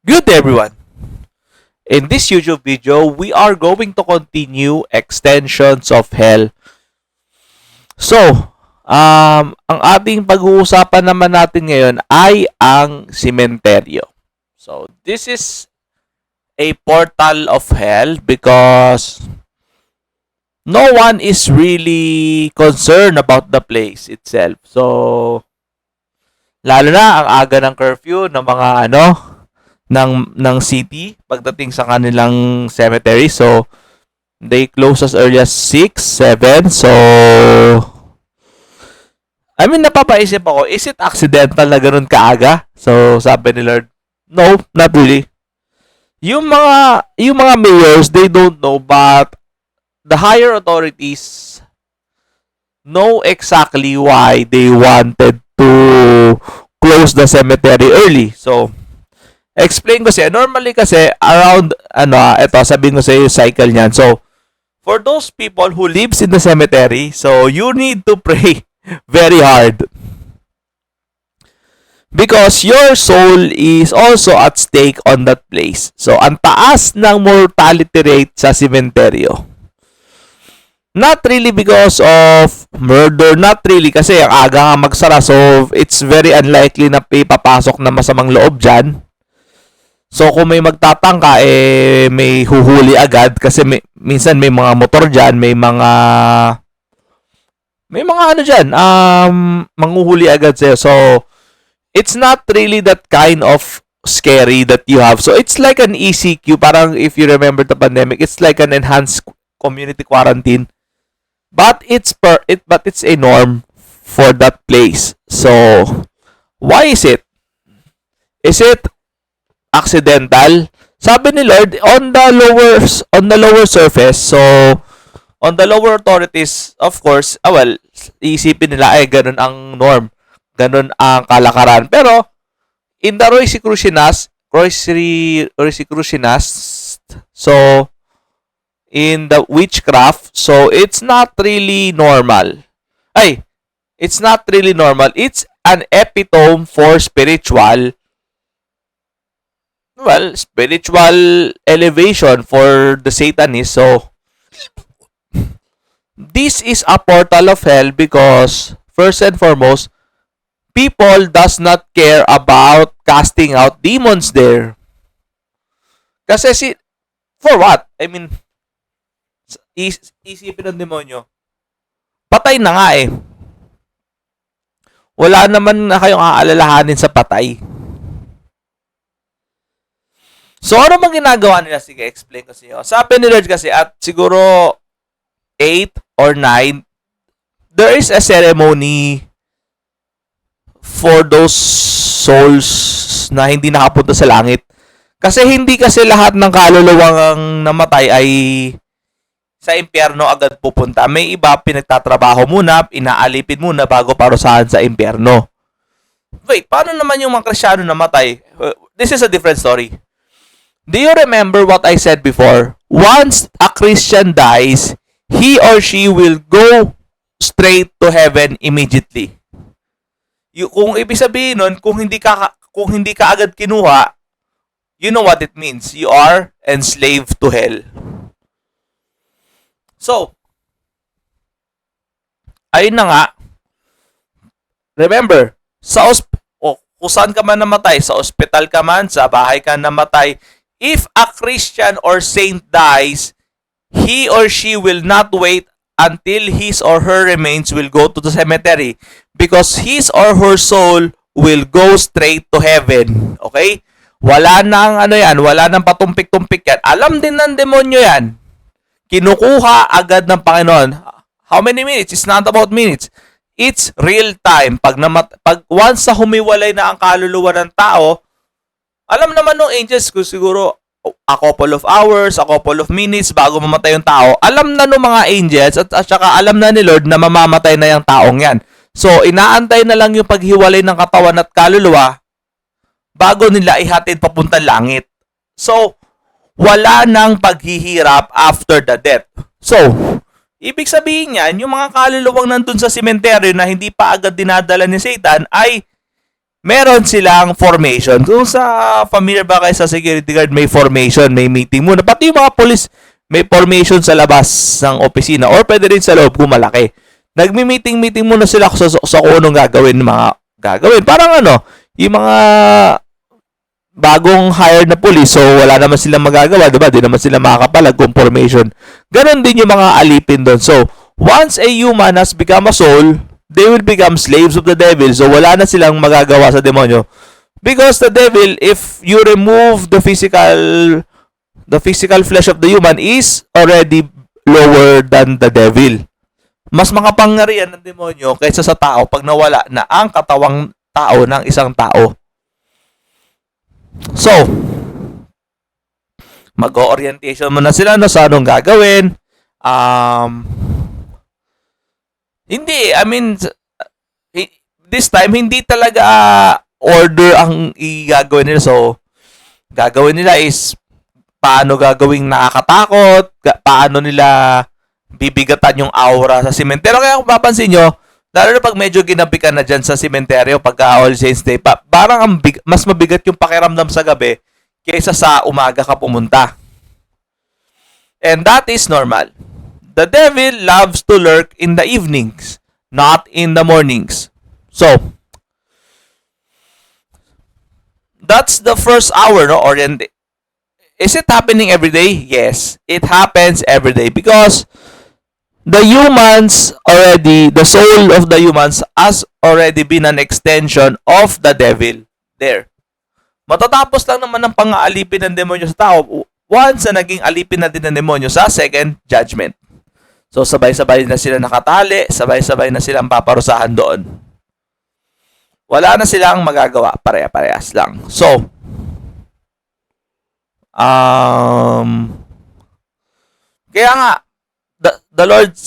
Good day, everyone. In this YouTube video, we are going to continue extensions of hell. So, ang ating pag-uusapan naman natin ngayon ay ang sementeryo. So, this is a portal of hell because no one is really concerned about the place itself. So, lalo na ang aga ng curfew ng mga ng city pagdating sa kanilang cemetery. So, they close as early as 6, 7. So, napapaisip ako, is it accidental na ganun kaaga? So, sabi ni Lord, no, not really. Yung mga mayors, they don't know, but the higher authorities know exactly why they wanted to close the cemetery early. So, explain ko siya. Normally kasi around ito sabihin ko sa iyo cycle niyan. So for those people who lives in the cemetery, so you need to pray very hard. Because your soul is also at stake on that place. So ang taas ng mortality rate sa sementeryo. Not really because of murder, not really kasi ang aga nga magsara, so it's very unlikely na papasok na masamang loob dyan. So, kung may magtatangka, may huhuli agad kasi minsan may mga motor dyan, may mga dyan, manghuhuli agad sa'yo. So, it's not really that kind of scary that you have. So, it's like an ECQ, parang if you remember the pandemic, it's like an enhanced community quarantine. But it's a norm for that place. So, why is it? Is it accidental? Sabi ni Lord, on the lower surface, so on the lower authorities, of course, iisipin nila ay ganun ang norm, ganun ang kalakaran. Pero in the Rosicrucianist, so in the witchcraft, so it's not really normal. It's not really normal. It's an epitome for spiritual elevation for the Satanists. So, this is a portal of hell because, first and foremost, people does not care about casting out demons there. Kasi for what? Isipin ng demonyo, patay na nga eh. Wala naman na kayong aalalahanin sa patay. So, ano bang ginagawa nila? Sige, explain ko sa inyo. Sabi ni Lord kasi at siguro 8 or 9, there is a ceremony for those souls na hindi nakapunta sa langit. Kasi hindi kasi lahat ng kaluluwang namatay ay sa impyerno agad pupunta. May iba pinagtatrabaho muna, inaalipin muna bago parusahan sa impyerno. Wait, paano naman yung mga Kristiyano namatay? This is a different story. Do you remember what I said before? Once a Christian dies, he or she will go straight to heaven immediately. Kung ibig sabihin nun, kung hindi ka agad kinuha, you know what it means. You are enslaved to hell. So, ayun na nga. Remember, kung saan ka man namatay, sa ospital ka man, sa bahay ka namatay, if a Christian or saint dies, he or she will not wait until his or her remains will go to the cemetery because his or her soul will go straight to heaven. Okay? Wala nang wala nang patumpik-tumpik yan. Alam din ng demonyo yan. Kinukuha agad ng Panginoon. How many minutes? It's not about minutes. It's real time. Pag once sa humiwalay na ang kaluluwa ng tao, alam naman ng angels ko siguro a couple of hours, a couple of minutes bago mamatay yung tao. Alam na ng mga angels at saka alam na ni Lord na mamamatay na yung taong yan. So, inaantay na lang yung paghiwalay ng katawan at kaluluwa bago nila ihatid papuntang langit. So, wala nang paghihirap after the death. So, ibig sabihin yan, yung mga kaluluwang nandun sa sementeryo na hindi pa agad dinadala ni Satan ay meron silang formation. Kung sa familiar ba kayo sa security guard, may formation, may meeting muna. Pati yung mga police, may formation sa labas ng opisina or pwede rin sa loob kung malaki. Nagmi-meeting muna sila sa kung anong gagawin, mga gagawin. Parang ano, yung mga bagong hired na police, so wala naman silang magagawa, diba? Di naman sila makakapalag kung formation. Ganon din yung mga alipin doon. So, once a human has become a soul, they will become slaves of the devil. So, wala na silang magagawa sa demonyo. Because the devil, if you remove the physical flesh of the human, is already lower than the devil. Mas makapangyarihan ng demonyo kaysa sa tao pag nawala na ang katawang tao ng isang tao. So, mag-orientation muna sila no, sa anong gagawin. Hindi, I mean, this time, hindi talaga order ang igagawin nila. So, gagawin nila is paano gagawing nakakatakot, paano nila bibigatan yung aura sa sementeryo. Kaya kung papansin nyo, lalo na pag medyo ginabi ka na dyan sa sementeryo, pagka All Saints Day, parang mas mabigat yung pakiramdam sa gabi kaysa sa umaga ka pumunta. And that is normal. The devil loves to lurk in the evenings, not in the mornings. So, that's the first hour, no? Is it happening every day? Yes, it happens every day because the soul of the humans has already been an extension of the devil there. Matatapos lang naman ng pang-aalipin ng demonyo sa tao once na naging alipin na din ng demonyo sa second judgment. So, sabay-sabay na sila nakatali, sabay-sabay na silang paparusahan doon. Wala na silang magagawa, pareha-parehas lang. So, kaya nga, the Lord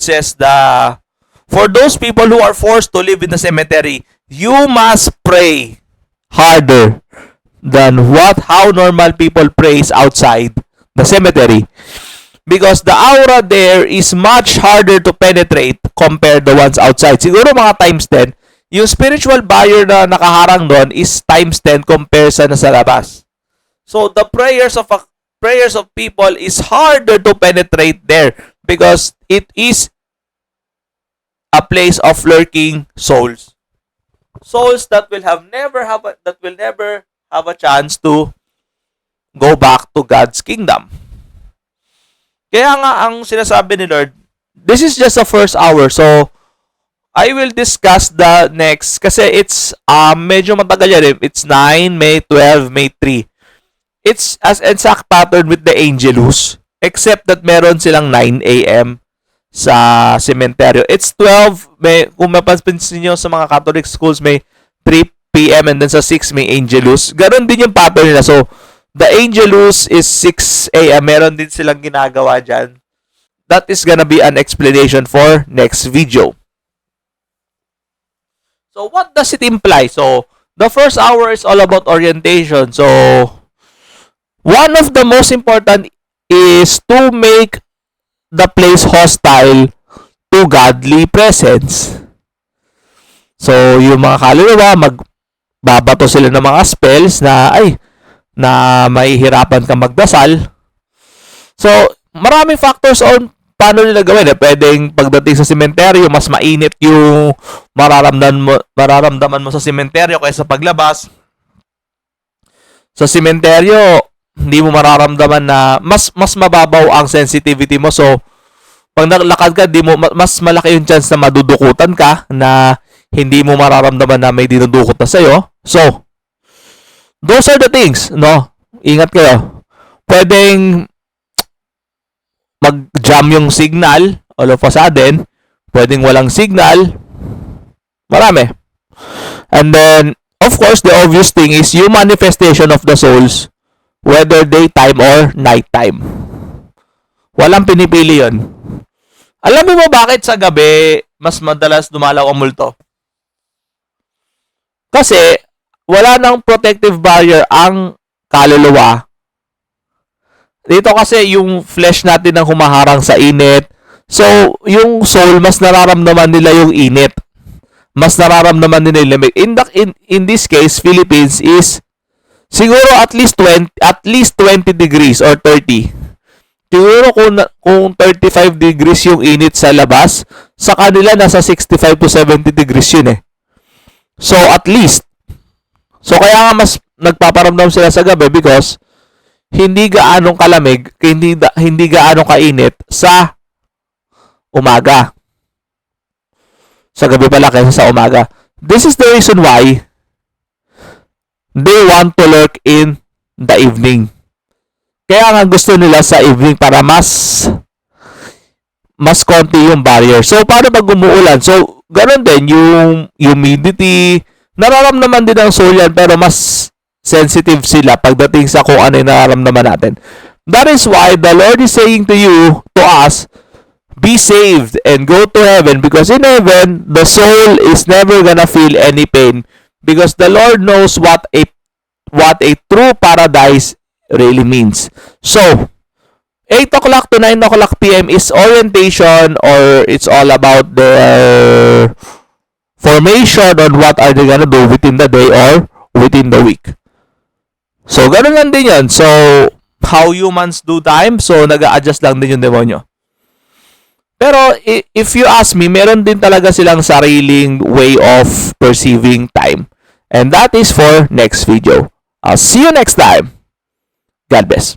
says that for those people who are forced to live in the cemetery, you must pray harder than how normal people prays outside the cemetery. Because the aura there is much harder to penetrate compared the ones outside. Siguro mga times 10. Yung spiritual barrier na nakaharang doon is times 10 compared sa nasa labas. So the prayers of people is harder to penetrate there because it is a place of lurking souls. Souls that will never have a chance to go back to God's kingdom. Kaya nga ang sinasabi ni Lord, this is just the first hour. So, I will discuss the next kasi it's medyo matagal yan. It's 9, May 12, May 3. It's as exact pattern with the Angelus except that meron silang 9 a.m. sa sementeryo. It's 12, kung mapapansin nyo sa mga Catholic schools, may 3 p.m. and then sa 6 may Angelus. Ganon din yung pattern nila. So, the Angelus is 6 a.m. Meron din silang ginagawa dyan. That is gonna be an explanation for next video. So, what does it imply? So, the first hour is all about orientation. So, one of the most important is to make the place hostile to godly presence. So, yung mga kaluluwa, magbabato sila ng mga spells na mahihirapan ka magdasal. So, maraming factors on paano nila gawin. Pwedeng pagdating sa sementeryo, mas mainit yung mararamdaman mo sa sementeryo kaysa paglabas. Sa sementeryo, hindi mo mararamdaman na mas mababaw ang sensitivity mo. So, pag naglakad ka, mas malaki yung chance na madudukutan ka na hindi mo mararamdaman na may dinudukot na sa'yo. So, those are the things, no? Ingat kayo. Pwedeng mag-jam yung signal all of a sudden. Pwedeng walang signal. Marami. And then, of course, the obvious thing is yung manifestation of the souls, whether daytime or nighttime. Walang pinipili yun. Alam mo bakit sa gabi mas madalas dumalaw ang multo? Kasi, wala nang protective barrier ang kaluluwa. Dito kasi yung flesh natin ang humaharang sa init. So, yung soul, mas nararamdaman nila yung init. mas nararamdaman nila yung lamig. In this case, Philippines is siguro at least 20 degrees or 30. Siguro kung 35 degrees yung init sa labas, sa kanila nasa 65 to 70 degrees yun eh. So at least. So kaya nga mas nagpaparamdam sila sa gabi because hindi gaanong kalamig, hindi gaanong kainit sa umaga. Sa gabi pala kaysa sa umaga. This is the reason why they want to lurk in the evening. Kaya nga gusto nila sa evening para mas konti yung barrier. So, paano pag umuulan? So, ganun din yung humidity. Nararamdaman din ang soul yan, pero mas sensitive sila pagdating sa kung ano yung nararamdaman natin. That is why the Lord is saying to you, to us, be saved and go to heaven, because in heaven, the soul is never gonna feel any pain because the Lord knows what a true paradise really means. So, 8 o'clock to 9 o'clock p.m. is orientation, or it's all about their formation on what are they gonna do within the day or within the week. So, ganun lang din yan. So, how humans do time, so nag-a-adjust lang din yung demonyo. Pero, if you ask me, meron din talaga silang sariling way of perceiving time. And that is for next video. I'll see you next time. God bless.